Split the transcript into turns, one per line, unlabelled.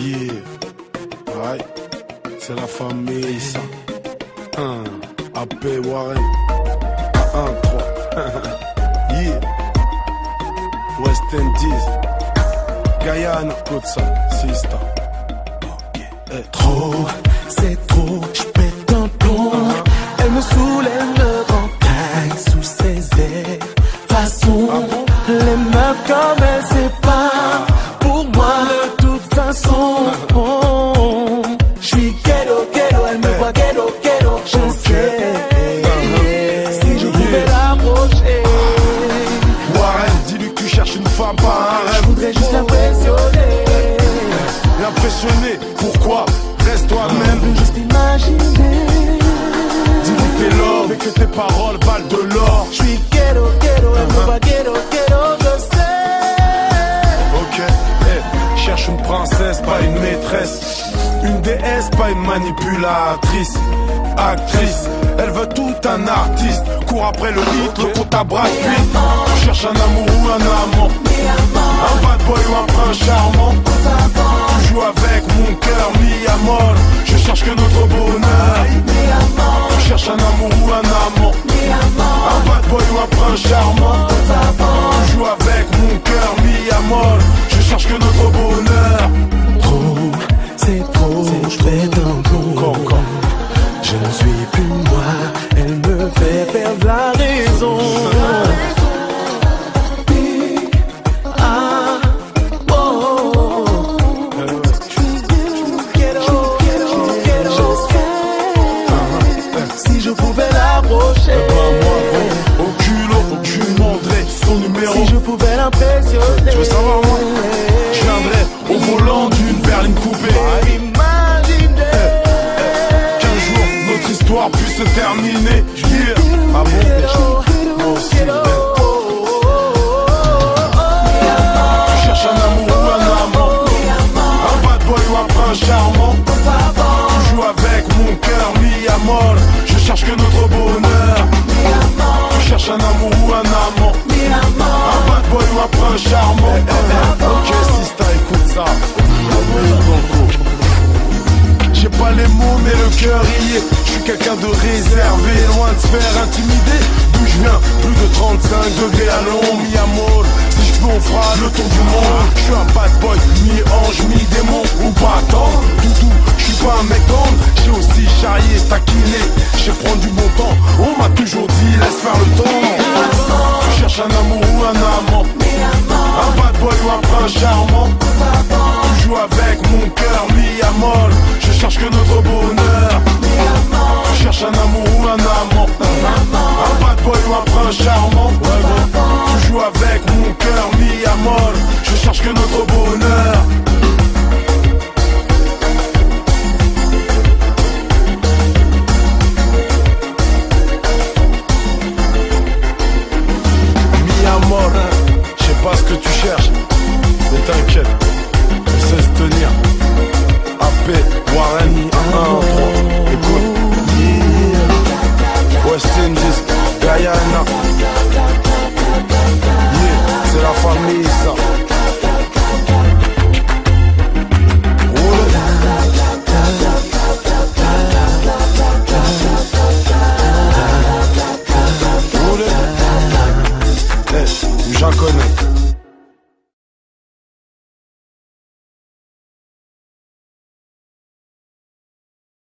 Yeah, ouais, c'est la famille ça. AP Warren, 1-3. Yeah, West Indies, Guyana, tout ça, Sista. Okay.
Trop, c'est trop, j'pète un plomb. Elle me saoule, elle me rentaille sous ses airs. Façon, les meufs comme elle, c'est pas pour moi de toute façon. J'suis ghetto, ghetto, elle me voit ghetto, ghetto, je sais. Si je pouvais l'approcher.
Warren, dis-lui que tu cherches une femme, pas un rêve.
Je voudrais juste l'impressionner.
L'impressionner, pourquoi? Reste toi-même.
Juste imaginer.
Dis-lui que t'es love et que tes paroles valent de l'or.
J'suis ghetto, ghetto, elle me voit ghetto, ghetto, je sais.
Ok, hey, cherche une princesse, pas une maîtresse. Une déesse, pas une manipulatrice. Actrice, elle veut tout un artiste. Cours après le hit, le compte à bras cuit. Tu cherches un amour ou un amant, un bad boy ou un prince charmant. Tu joues avec mon cœur mis à mort. Je cherche que notre bonheur. Tu cherches un amour ou un amant, un bad boy ou un prince charmant. Tu joues avec mon cœur mis à mort. Je cherche que notre bonheur.
Trop, c'est trop, j'pète un plomb. Je ne suis plus moi, elle me fait perdre la raison. Si je pouvais l'approcher,
Au culot, aucune mandrée, son numéro.
si je pouvais l'impressionner.
Tu veux savoir moi? Je viendrais au volant d'une berline coupée.
Imaginez
Qu'un jour notre histoire puisse se terminer. Yeah. Ah bon? Moi aussi. Tu cherches un amour ou un amant, un bad boy ou un prince charmant. Tu joues avec mon cœur mis à mort. Je cherche que notre bonheur. Tu cherches un amour ou un amant, un bad boy ou un prince charmant. Ok, Sista, écoute ça. J'ai pas les mots mais le cœur y est. Je suis quelqu'un de réservé, loin de se faire intimider. D'où je viens, plus de 35 degrés à l'ombre. Mi amour, si je peux on fera le tour du monde. Je suis un bad boy, mi-ange, mi